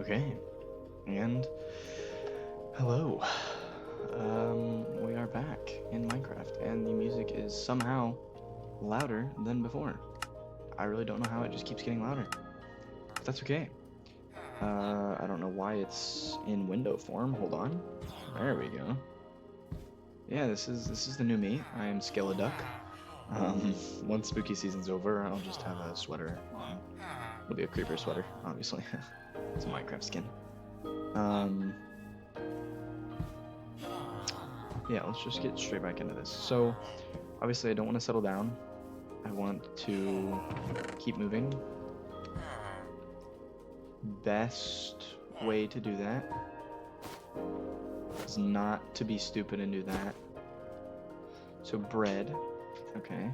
Okay, and hello. We are back in Minecraft, and the music is somehow louder than before. I really don't know how it just keeps getting louder, but that's okay. I don't know why it's in window form. Hold on. There we go. Yeah, this is the new me. I am Skeleduck. Once spooky season's over, I'll just have a sweater on. It'll be a creeper sweater, obviously. It's a Minecraft skin. Yeah, let's just get straight back into this. So, obviously I don't want to settle down. I want to keep moving. Best way to do that is not to be stupid and do that. So bread, okay.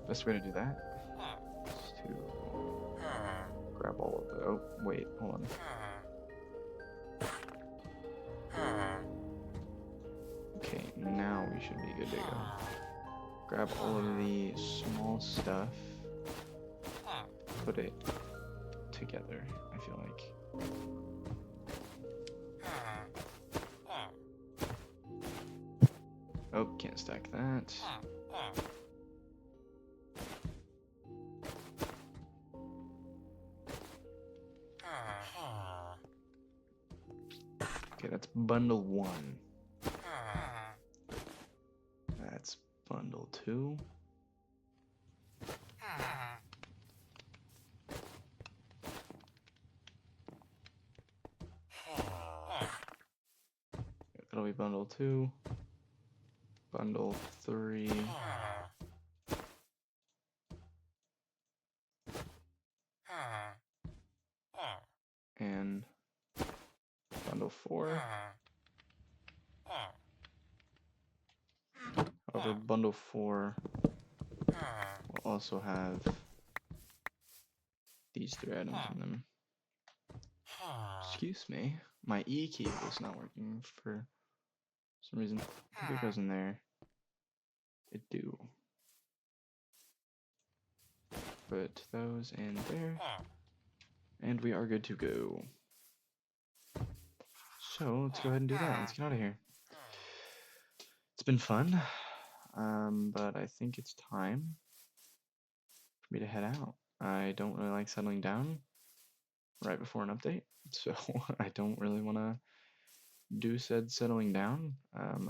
Best way to do that is to grab all of the, oh, wait, hold on. Okay, now we should be good to go. Grab all of the small stuff, put it together, I feel like. Oh, can't stack that. Okay, that's bundle 1. That's bundle 2. That'll be bundle 2. Bundle 3. And bundle 4. However, bundle 4 will also have these 3 items in them. Excuse me, my E key was not working for some reason. I think it goes in there. It do. Put those in there, and we are good to go. So let's go ahead and do that. Let's get out of here. It's been fun, but I think it's time for me to head out. I don't really like settling down right before an update, so I don't really want to do said settling down.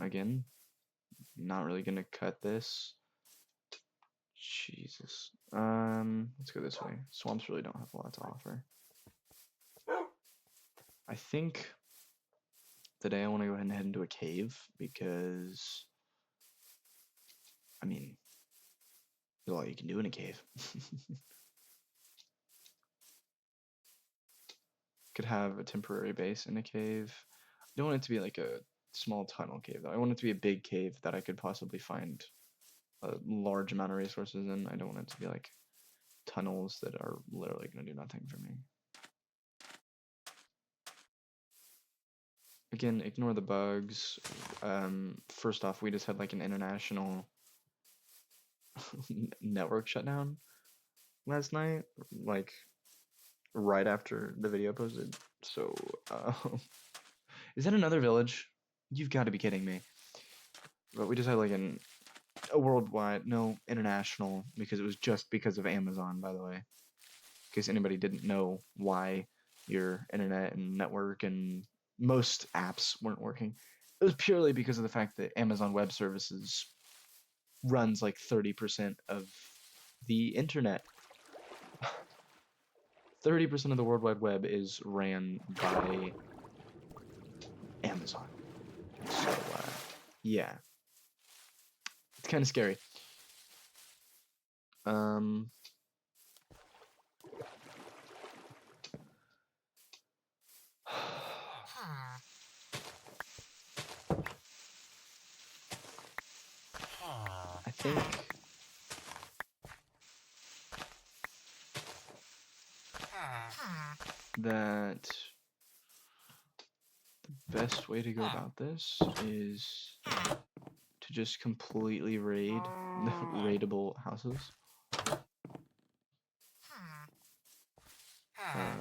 Again, not really gonna cut this. Jesus. Let's go this way. Swamps really don't have a lot to offer. I think today I want to go ahead and head into a cave because, I mean, there's all you can do in a cave. Could have a temporary base in a cave. I don't want it to be like a small tunnel cave though. I want it to be a big cave that I could possibly find a large amount of resources in. I don't want it to be like tunnels that are literally going to do nothing for me. Again, ignore the bugs. First off, we just had like an international network shutdown last night, like right after the video posted. So, is that another village? You've got to be kidding me. But we just had like a worldwide, no, international, because it was just because of Amazon, by the way. In case anybody didn't know why your internet and network and most apps weren't working. It was purely because of the fact that Amazon Web Services runs like 30% of the internet. 30% of the World Wide Web is ran by Amazon. So, yeah. It's kind of scary. I think that the best way to go about this is to just completely raid the raidable houses.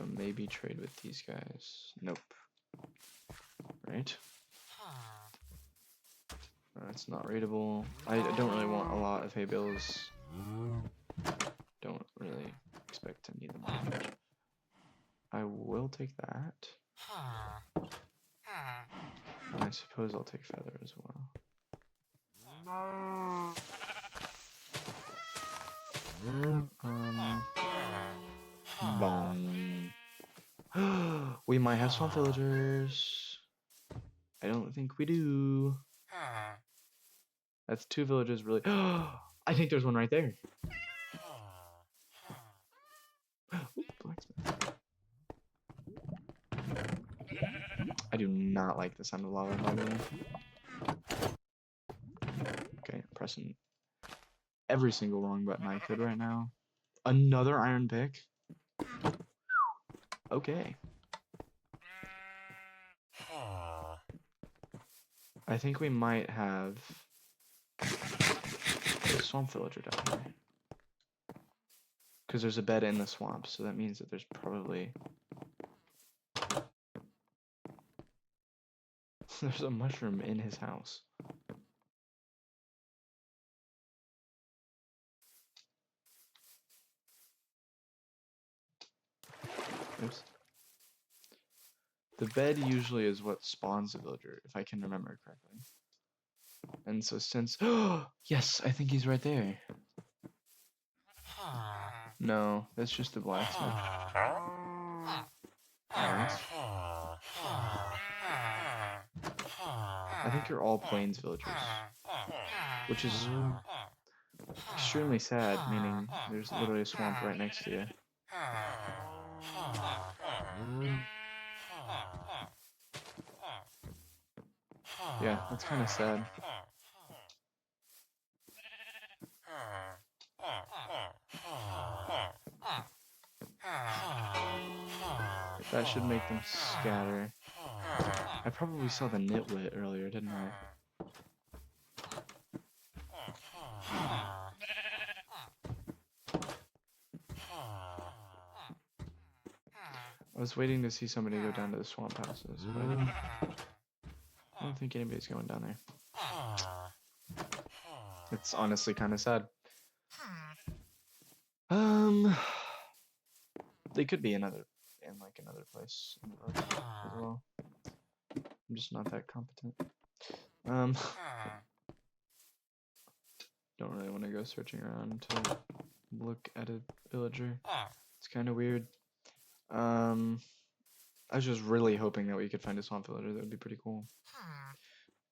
Maybe trade with these guys. Nope. Right? It's not raidable. I don't really want a lot of hay bales. Don't really expect to need them that much. I will take that. And I suppose I'll take feather as well. Boom. We might have swamp villagers. I don't think we do. That's 2 villages, really. I think there's one right there. Ooh, blacksmith. I do not like the sound of lava, by the way. Okay, I'm pressing every single wrong button I could right now. Another iron pick? Okay. I think we might have a swamp villager down here. Because there's a bed in the swamp, so that means that there's probably... there's a mushroom in his house. Oops. The bed usually is what spawns a villager, if I can remember correctly. And so since... yes, I think he's right there. No, that's just the blacksmith. Alright. I think you're all plains villagers. Which is extremely sad, meaning there's literally a swamp right next to you. Yeah, that's kind of sad. That should make them scatter. I probably saw the nitwit earlier, didn't I? I was waiting to see somebody go down to the swamp houses, but I don't think anybody's going down there. It's honestly kind of sad. They could be in like another place in the road as well. I'm just not that competent. Don't really want to go searching around to look at a villager. It's kind of weird. I was just really hoping that we could find a swamp villager. That would be pretty cool.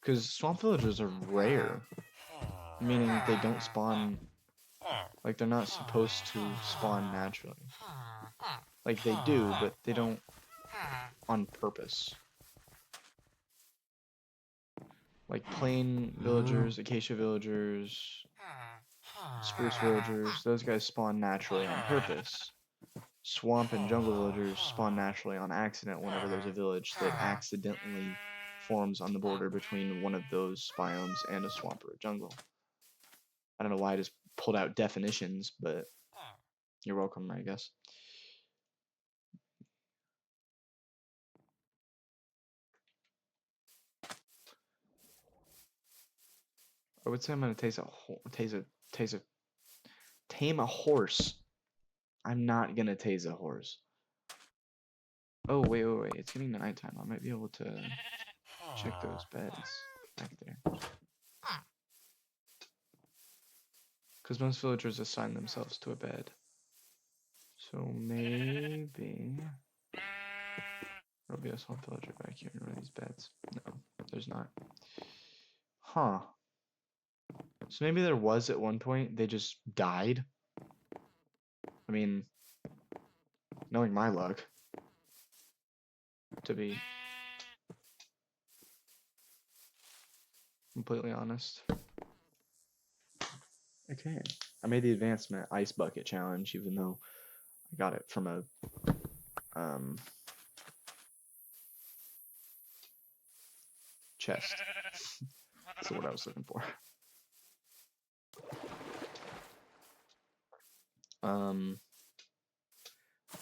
Because swamp villagers are rare, meaning they don't spawn. Like, they're not supposed to spawn naturally. Like, they do, but they don't on purpose. Like, plain villagers, acacia villagers, spruce villagers, those guys spawn naturally on purpose. Swamp and jungle villagers spawn naturally on accident whenever there's a village that accidentally forms on the border between one of those biomes and a swamp or a jungle. I don't know why I just pulled out definitions, but you're welcome, I guess. I would say I'm gonna tame a horse. I'm not gonna tase a horse. Oh wait, it's getting nighttime. I might be able to check those beds back there. Because most villagers assign themselves to a bed. So maybe there'll be a swamp villager back here in one of these beds. No, there's not. Huh. So maybe there was at one point, they just died. I mean, knowing my luck, to be completely honest. Okay, I made the advancement ice bucket challenge, even though I got it from a chest. That's what I was looking for. Um,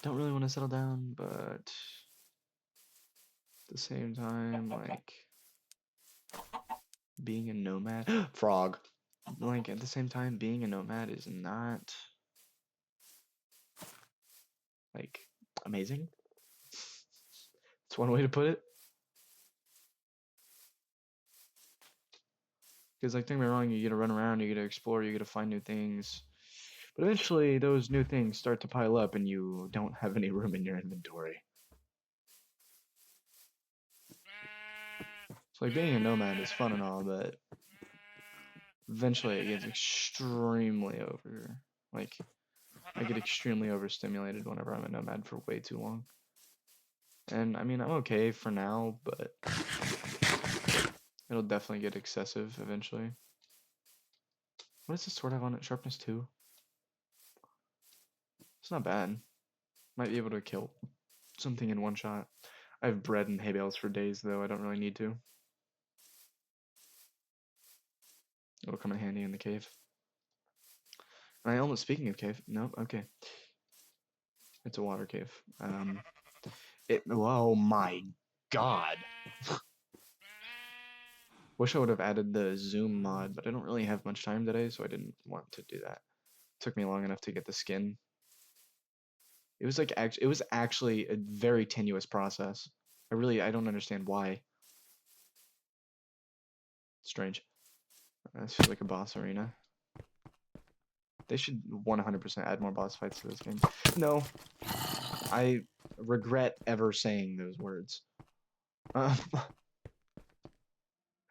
don't really want to settle down, but at the same time, like being a nomad, frog. Like at the same time, being a nomad is not like amazing. It's one way to put it. Because like, don't get me wrong, you get to run around, you get to explore, you get to find new things. But eventually, those new things start to pile up, and you don't have any room in your inventory. So like being a nomad is fun and all, but eventually it gets extremely over. Like I get extremely overstimulated whenever I'm a nomad for way too long. And I mean, I'm okay for now, but it'll definitely get excessive eventually. What does this sword have on it? Sharpness 2? It's not bad. Might be able to kill something in one shot. I have bread and hay bales for days, though. I don't really need to. It'll come in handy in the cave. I almost, speaking of cave, no, okay. It's a water cave. Oh my god. Wish I would have added the zoom mod, but I don't really have much time today, so I didn't want to do that. Took me long enough to get the skin. It was like it was actually a very tenuous process. I don't understand why. Strange. This feels like a boss arena. They should 100% add more boss fights to this game. No, I regret ever saying those words. Uh,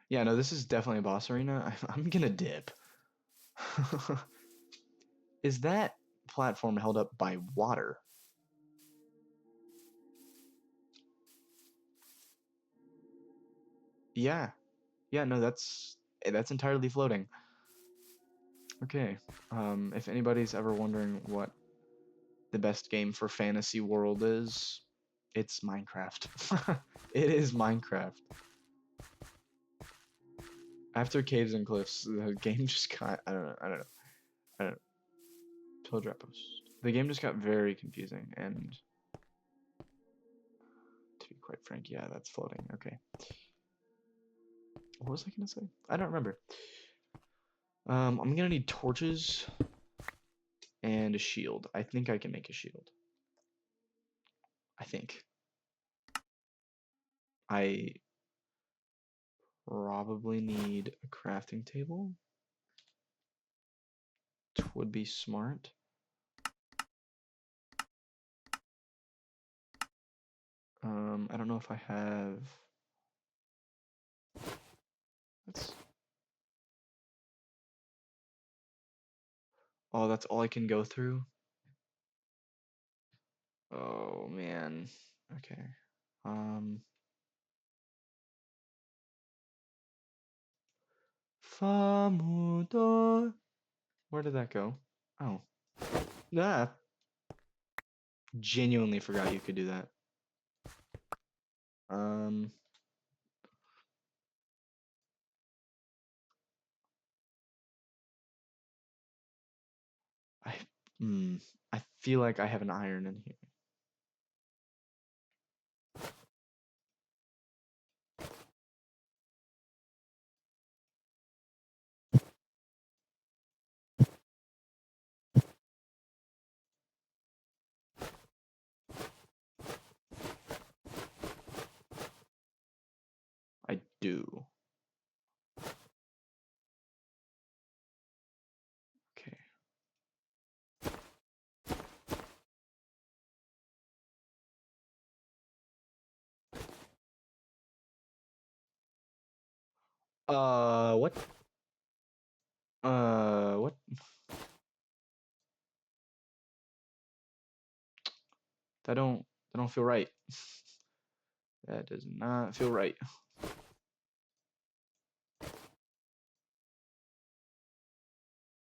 yeah, no, this is definitely a boss arena. I'm gonna dip. Is that platform held up by water? Yeah. Yeah, no, that's entirely floating. Okay. If anybody's ever wondering what the best game for fantasy world is, it's Minecraft. It is Minecraft. After Caves and Cliffs, the game just got I don't know. Pillager Outpost. The game just got very confusing, and to be quite frank, yeah, that's floating. Okay. What was I gonna say? I don't remember. I'm gonna need torches and a shield. I think I can make a shield. I think. I probably need a crafting table. It would be smart. I don't know if I have. That's. Oh, that's all I can go through. Oh man. Okay. Um. Famudo. Where did that go? Oh. Ah. Genuinely forgot you could do that. Um. I. Hmm. I feel like I have an iron in here. I do. Okay. What? What? That don't feel right. That does not feel right.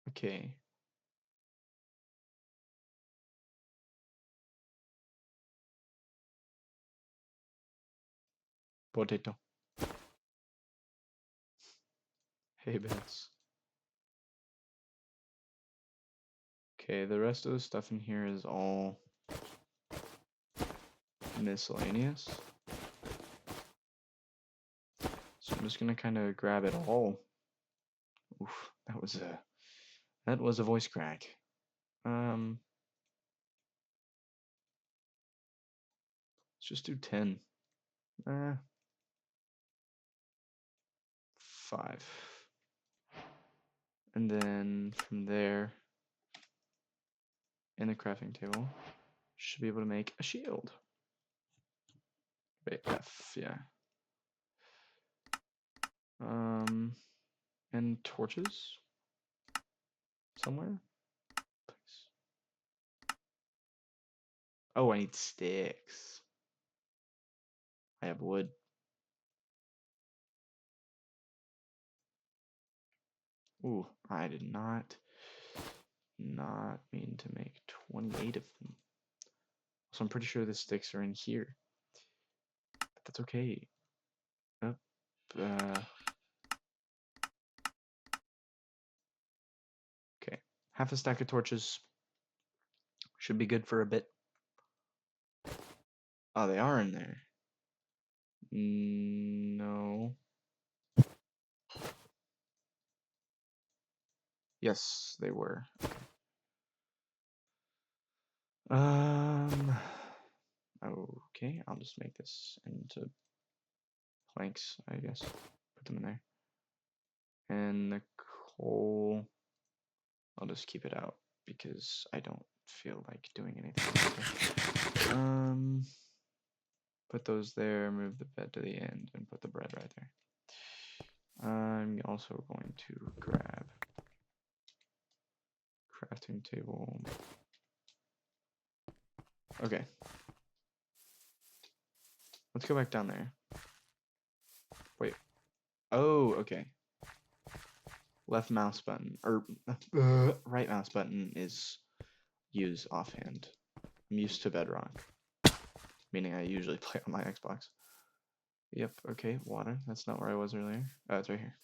Okay. Potato. Hey, bits. Okay, the rest of the stuff in here is all miscellaneous. So I'm just gonna kind of grab it all. Oof, that was a voice crack. Let's just do 10. 5. And then from there, in the crafting table, should be able to make a shield. Wait, F, yeah. And torches somewhere. Please. Oh, I need sticks. I have wood. Ooh, I did not mean to make 28 of them. So I'm pretty sure the sticks are in here. But that's okay. Up, okay. Half a stack of torches should be good for a bit. Oh, they are in there. No. Yes, they were. Okay, I'll just make this into planks, I guess. Put them in there. And the coal, I'll just keep it out because I don't feel like doing anything. Put those there, move the bed to the end, and put the bread right there. I'm also going to grab crafting table. Okay. Let's go back down there. Wait. Oh, okay. Left mouse button, or right mouse button is use offhand. I'm used to Bedrock, meaning I usually play on my Xbox. Yep, okay, water. That's not where I was earlier. Oh, it's right here.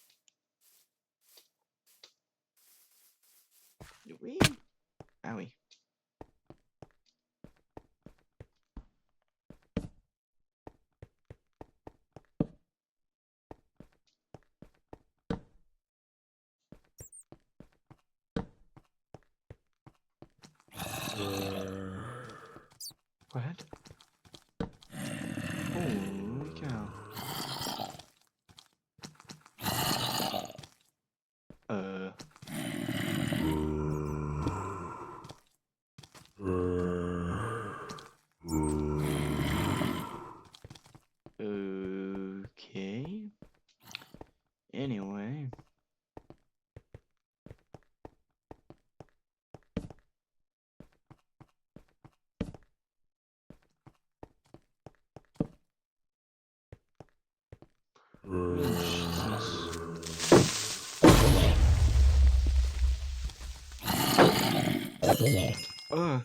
Wee. Owie. What? Holy cow. Uh. Okay. Anyway. Uh.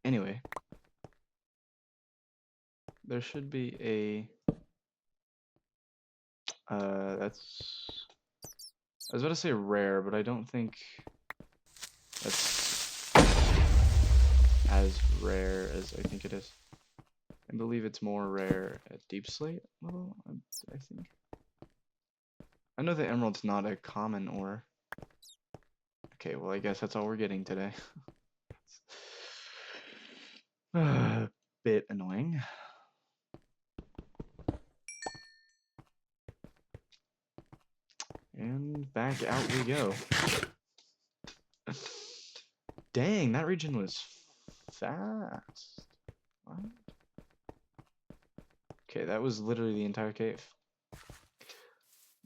Anyway. There should be a that's I was about to say rare, but I don't think that's as rare as I think it is. I believe it's more rare at deep slate level, I think. I know the emerald's not a common ore. Okay, well I guess that's all we're getting today. A bit annoying. And back out we go. Dang, that region was fast. What? Okay, that was literally the entire cave.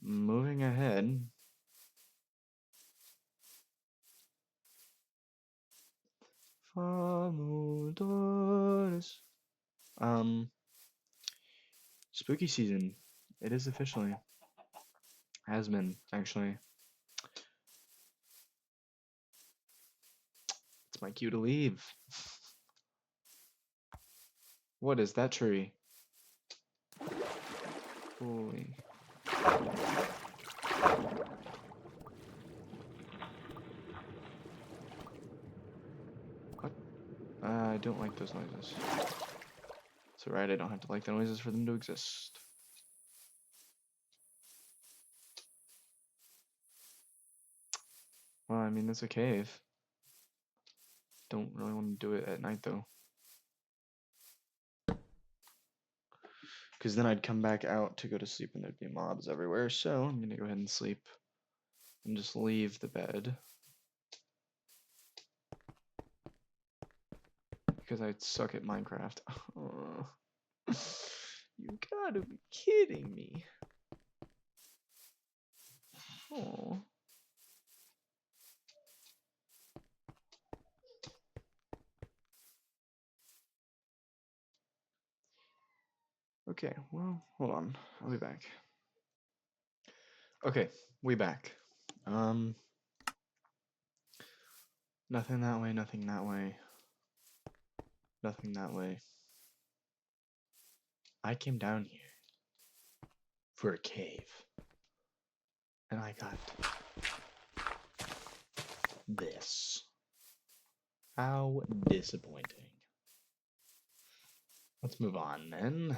Moving ahead. Spooky season. It is officially. Has been, actually. It's my cue to leave. What is that tree? Holy. What? I don't like those noises. It's alright, I don't have to like the noises for them to exist. Well, I mean, it's a cave. Don't really want to do it at night, though. Because then I'd come back out to go to sleep and there'd be mobs everywhere, so I'm gonna go ahead and sleep. And just leave the bed. Because I suck at Minecraft. Oh, you gotta be kidding me. Oh. Okay, well, hold on. I'll be back. Okay, we back. Nothing that way, nothing that way. Nothing that way. I came down here for a cave. And I got this. How disappointing. Let's move on then.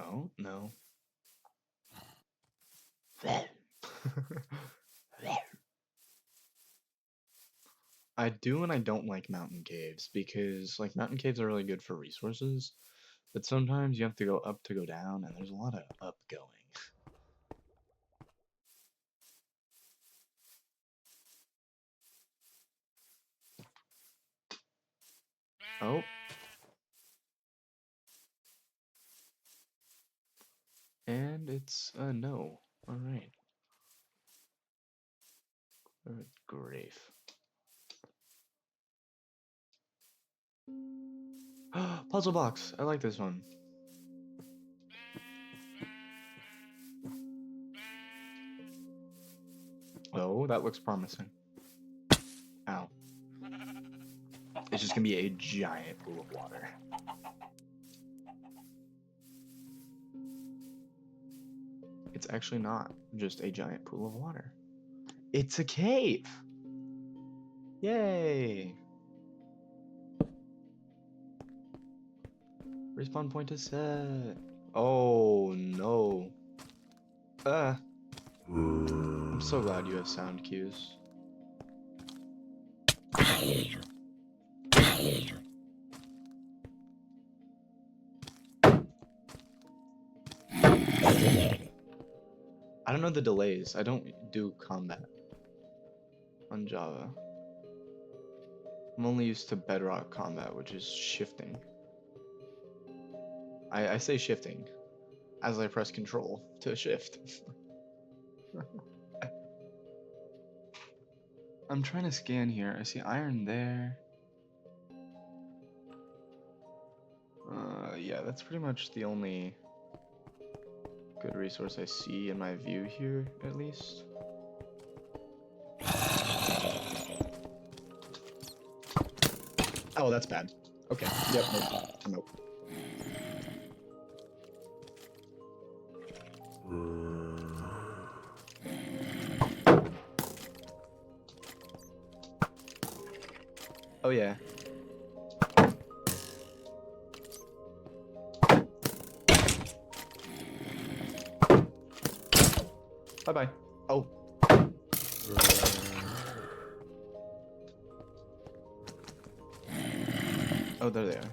Oh, no. I do and I don't like mountain caves because like mountain caves are really good for resources, but sometimes you have to go up to go down and there's a lot of up going. Oh. And it's a no. Alright. Grief. Puzzle box. I like this one. Oh, that looks promising. Ow. It's just gonna be a giant pool of water. It's actually not just a giant pool of water. It's a cave! Yay! Respawn point is set. Oh no. I'm so glad you have sound cues. I don't know the delays. I don't do combat on Java. I'm only used to bedrock combat, which is shifting. I say shifting as I press control to shift. I'm trying to scan here. I see iron there. Yeah, that's pretty much the only good resource I see in my view here, at least. Oh, that's bad. Okay. Yep. Nope. I'm out. Oh yeah. Bye bye. Oh. Oh, there they are.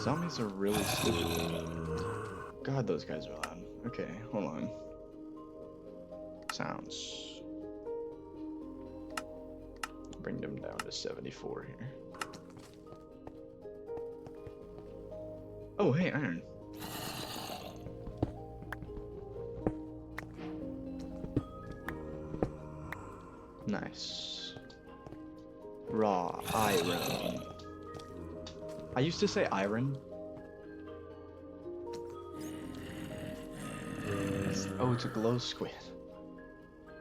Zombies are really stupid. God, those guys are loud. Okay, hold on. Sounds. Bring them down to 74 here. Oh, hey, iron. Nice. Raw iron. I used to say iron. Oh, it's a glow squid.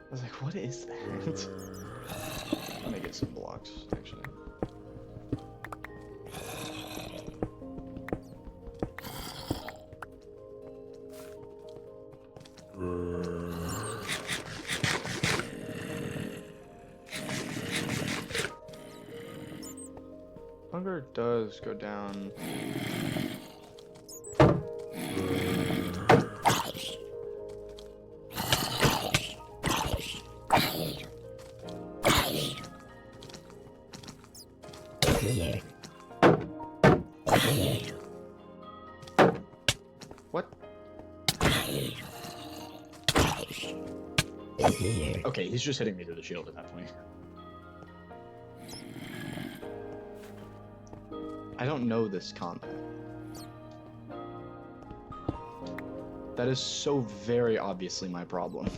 I was like, what is that? I'm gonna get some blocks, actually. Hunger does go down. What? Okay, he's just hitting me through the shield at that point. I don't know this combat. That is so very obviously my problem.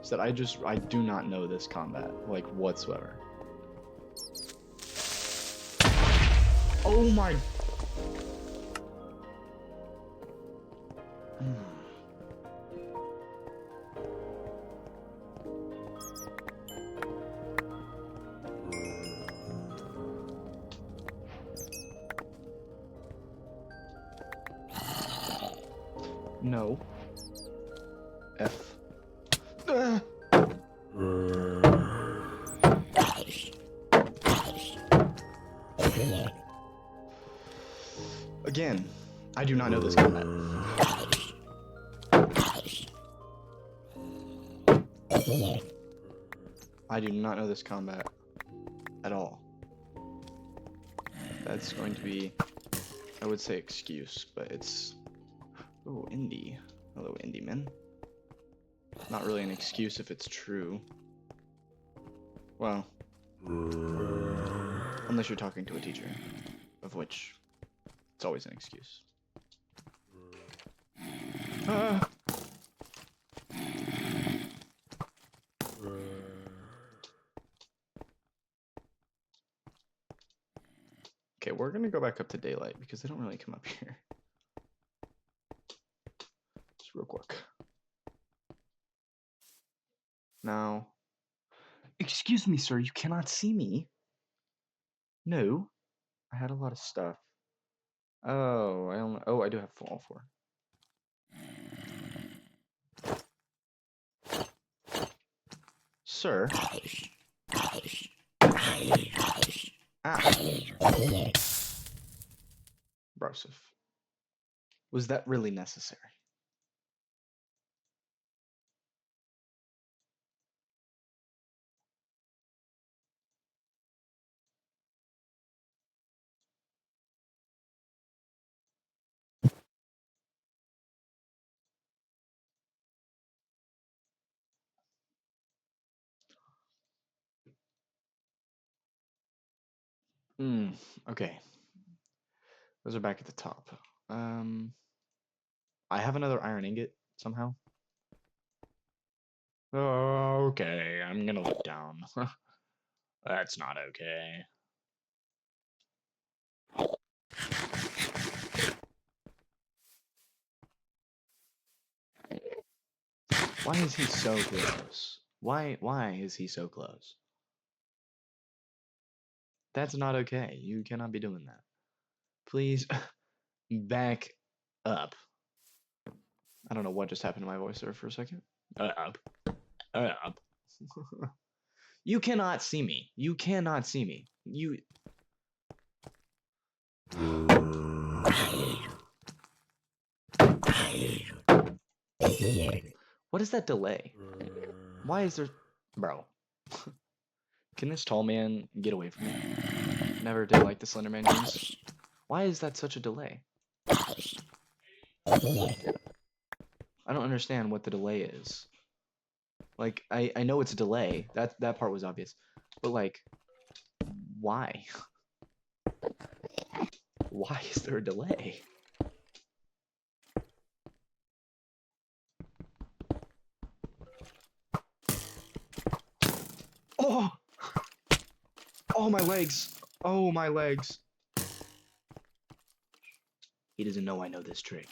Is that I do not know this combat, like, whatsoever. Oh my... No. F. Again, I do not know this combat. I do not know this combat at all. That's going to be, I would say, excuse, but it's... Oh, indie. Hello, indie man. Not really an excuse if it's true. Well, unless you're talking to a teacher, of which it's always an excuse. Okay, we're gonna go back up to daylight because they don't really come up here. Just real quick. Now, excuse me, sir, you cannot see me. No, I had a lot of stuff. Oh, I do have all four. Sir. Ah. Broseph. Was that really necessary? Okay. Those are back at the top. I have another iron ingot somehow. Oh, okay, I'm gonna look down. That's not okay. Why is he so close? Why is he so close? That's not okay. You cannot be doing that. Please back up. I don't know what just happened to my voice there for a second. Up. Up. You cannot see me. You cannot see me. You... What is that delay? Why is there... Bro. Can this tall man get away from me? Never did like the Slender Man games. Why is that such a delay? I don't understand what the delay is. Like, I know it's a delay. That part was obvious. But, like, why? Why is there a delay? Oh! Oh, my legs. Oh, my legs. He doesn't know I know this trick.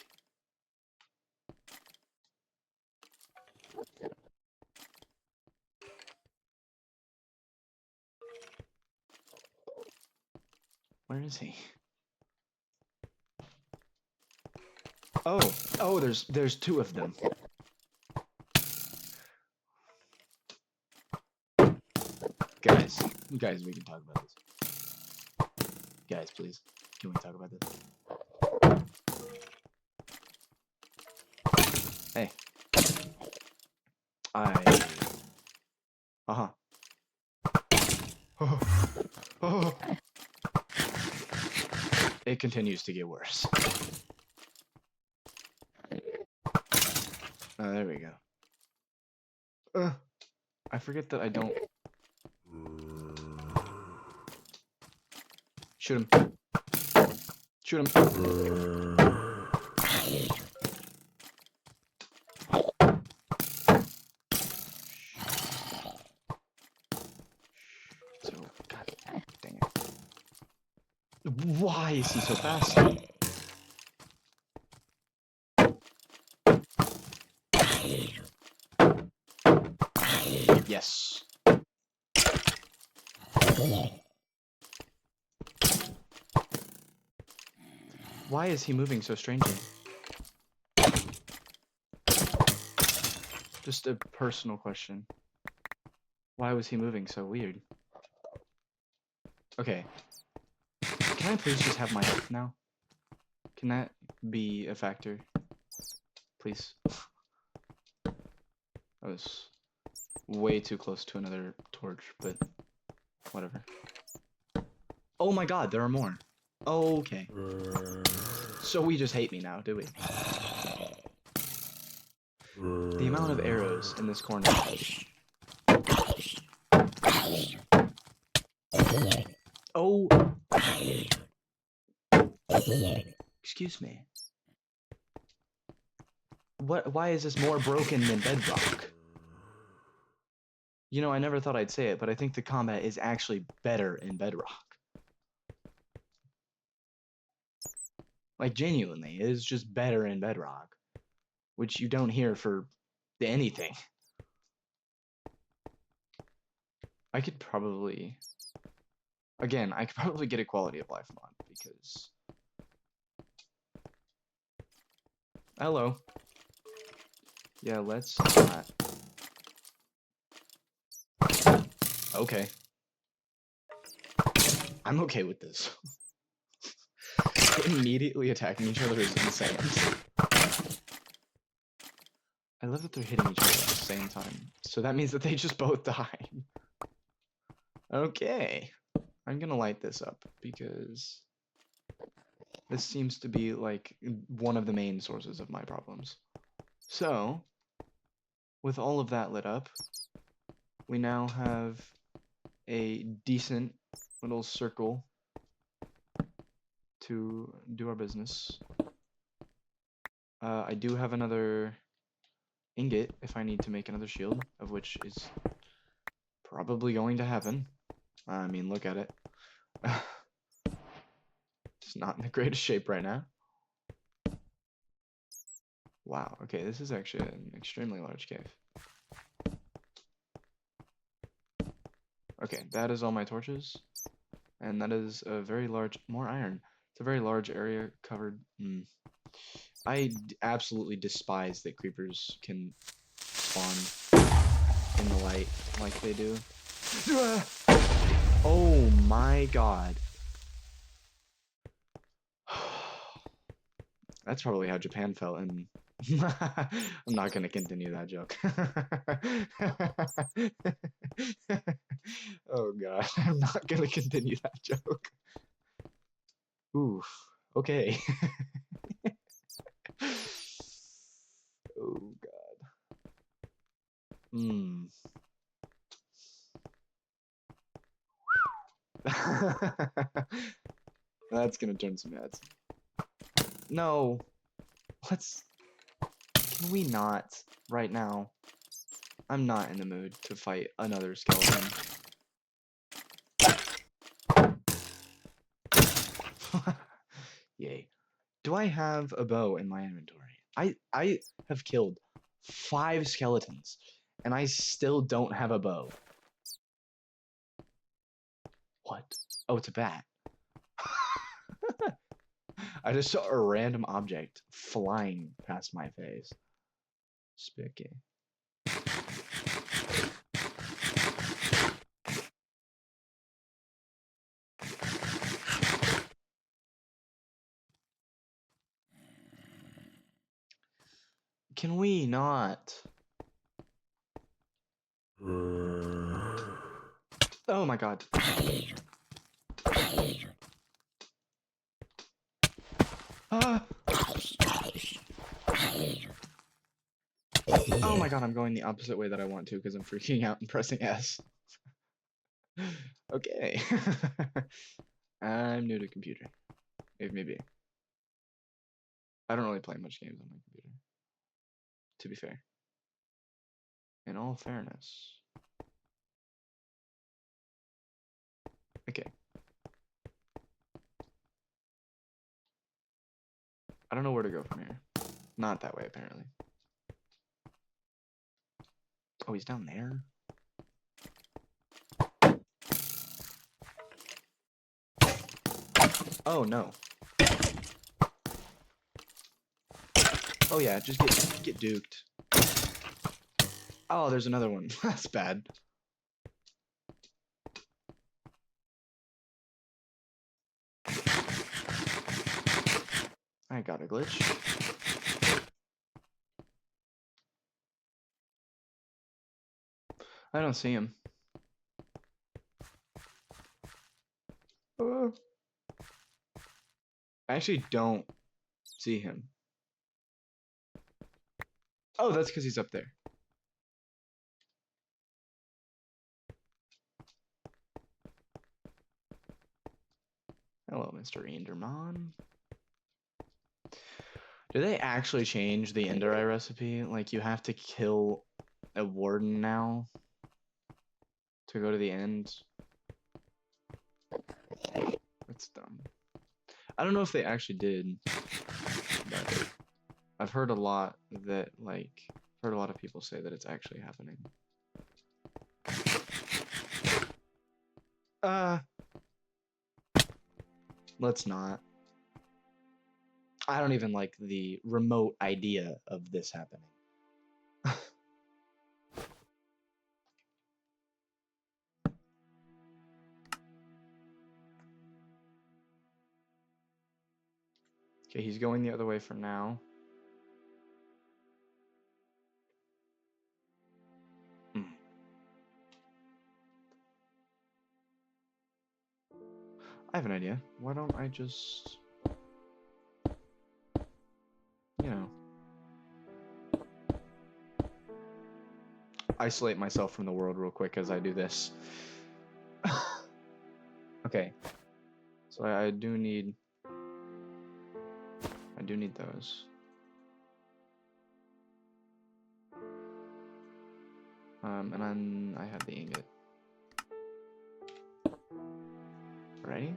Where is he? Oh, there's two of them. Guys, we can talk about this. Guys, please, can we talk about this? Hey. Uh-huh. Oh. It continues to get worse. Oh, there we go. I forget that I don't... Shoot him. Shoot him. So, god dang it. Why is he so fast? Yes. Why is he moving so strangely? Just a personal question. Why was he moving so weird? Okay. Can I please just have my health now? Can that be a factor? Please. I was way too close to another torch, but whatever. Oh my god, there are more. Okay. So we just hate me now, do we? The amount of arrows in this corner. Oh. Excuse me. What? Why is this more broken than Bedrock? You know, I never thought I'd say it, but I think the combat is actually better in Bedrock. Like, genuinely, it is just better in Bedrock. Which you don't hear for anything. I could probably... Again, I could probably get a quality of life mod, because... Hello. Yeah, let's not... Okay. I'm okay with this. Immediately attacking each other is insane. I love that they're hitting each other at the same time. So that means that they just both died. Okay. I'm gonna light this up, because... this seems to be, like, one of the main sources of my problems. So, with all of that lit up, we now have a decent little circle to do our business. I do have another ingot if I need to make another shield, of which is probably going to happen. I mean, look at it. It's not in the greatest shape right now. Wow, okay, this is actually an extremely large cave. Okay, that is all my torches. And that is a very large... more iron. It's a very large area covered... I absolutely despise that creepers can spawn in the light like they do. Oh my god. That's probably how Japan felt, and I'm not going to continue that joke. Oh god, I'm not going to continue that joke. Oof, okay. Oh god. That's gonna turn some heads. No. Let's... Can we not right now? I'm not in the mood to fight another skeleton. Yay. Do I have a bow in my inventory? I have killed 5 skeletons, and I still don't have a bow. What? Oh, it's a bat. I just saw a random object flying past my face. Spooky. Can we not? Oh my god. Ah! Oh my god, I'm going the opposite way that I want to because I'm freaking out and pressing S. Okay. I'm new to computer. Maybe. I don't really play much games on my computer, to be fair. In all fairness. Okay. I don't know where to go from here. Not that way, apparently. Oh, he's down there? Oh, no. Oh, yeah, just get duked. Oh, there's another one. That's bad. I got a glitch. I don't see him. I actually don't see him. Oh, that's because he's up there. Hello, Mr. Enderman. Do they actually change the Ender Eye recipe? Like, you have to kill a warden now to go to the end? That's dumb. I don't know if they actually did, but I've heard a lot that, like, heard a lot of people say that it's actually happening. Let's not. I don't even like the remote idea of this happening. Okay, he's going the other way for now. I have an idea. Why don't I just, you know, isolate myself from the world real quick as I do this. Okay. So I do need those. And then I have the ingot. Ready?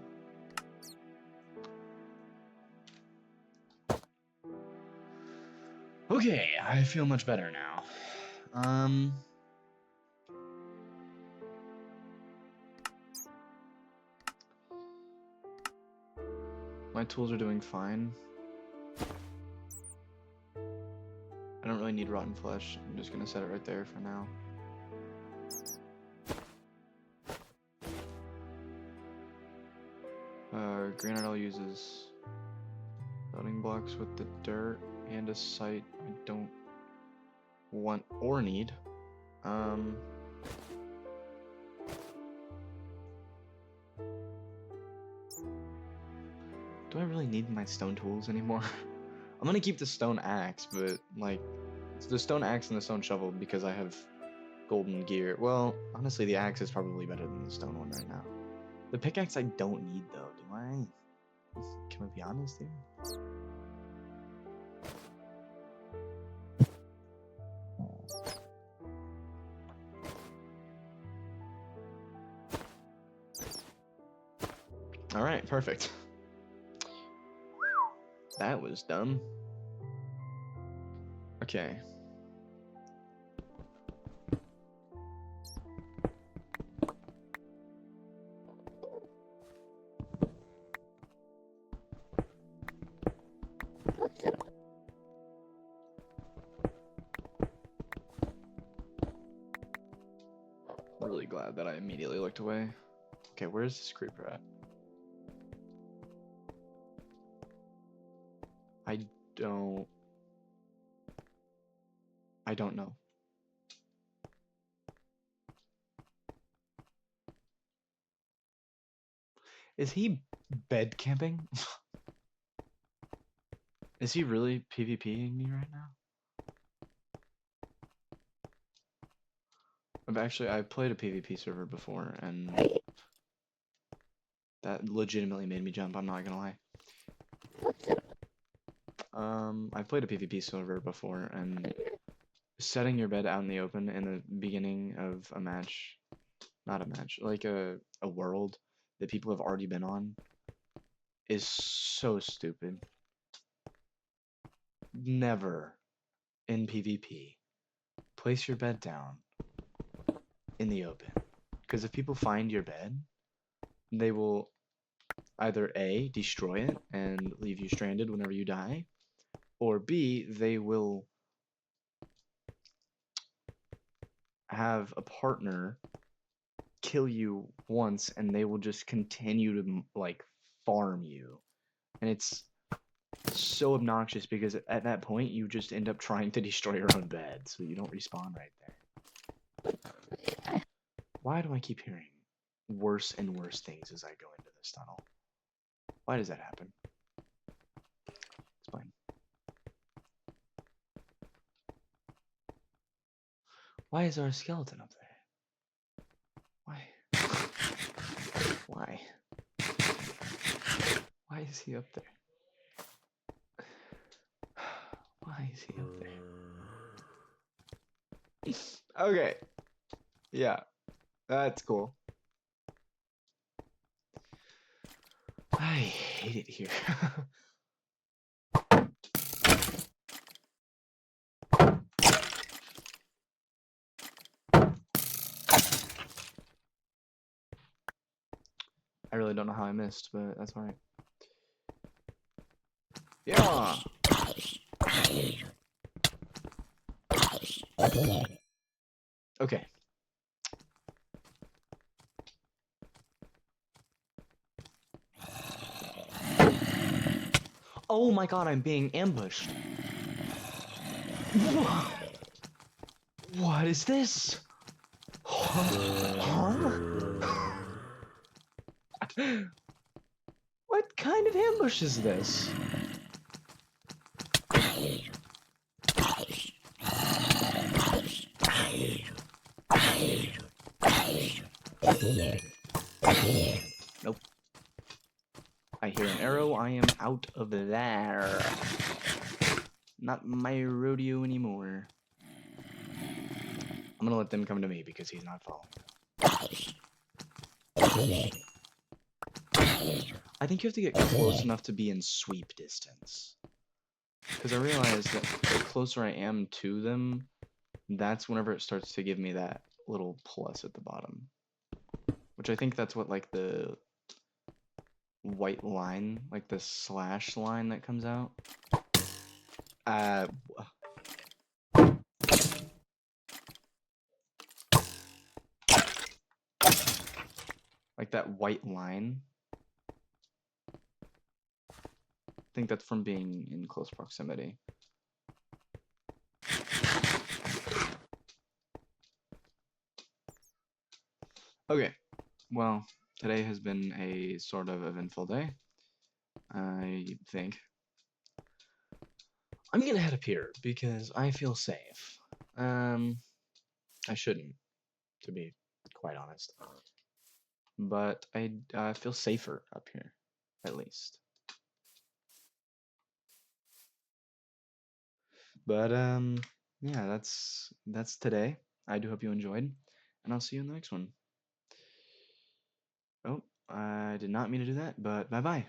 Okay, I feel much better now. My tools are doing fine. I don't really need rotten flesh. I'm just gonna set it right there for now. Granite uses building blocks with the dirt and a site I don't want or need. Do I really need my stone tools anymore? I'm gonna keep the stone axe, but like, it's the stone axe and the stone shovel because I have golden gear. Well, honestly, the axe is probably better than the stone one right now. The pickaxe I don't need though, do I? Can we be honest here? Alright, perfect. That was dumb. Okay. Really glad that I immediately looked away. Okay, where's this creeper at? I don't know. Is he bed camping? Is he really PvPing me right now? I've played a PvP server before, and that legitimately made me jump, I'm not gonna lie. I've played a PvP server before, and setting your bed out in the open in the beginning of a match, not a match, like a world that people have already been on, is so stupid. Never in PvP place your bed down in the open. Because if people find your bed, they will either A, destroy it and leave you stranded whenever you die, or B, they will have a partner kill you once and they will just continue to like farm you. And it's so obnoxious because at that point you just end up trying to destroy your own bed so you don't respawn right there. Why do I keep hearing worse and worse things as I go into this tunnel? Why does that happen? Explain. Why is there a skeleton up there? Why? Why? Why is he up there? Why is he up there? Okay. Yeah. That's cool. I hate it here. I really don't know how I missed, but that's alright. Yeah. Okay. Oh my god, I'm being ambushed. What is this? Huh? What kind of ambush is this? Nope. I hear an arrow. I am out of there. Not my rodeo anymore. I'm gonna let them come to me because he's not following. I think you have to get close enough to be in sweep distance. Because I realize that the closer I am to them, that's whenever it starts to give me that little plus at the bottom. Which I think that's what, like, the white line, like the slash line that comes out. Like that white line. I think that's from being in close proximity. Okay, well, today has been a sort of eventful day, I think. I'm gonna head up here because I feel safe. I shouldn't, to be quite honest. But I feel safer up here, at least. But yeah, that's today. I do hope you enjoyed, and I'll see you in the next one. Oh, I did not mean to do that, but bye-bye.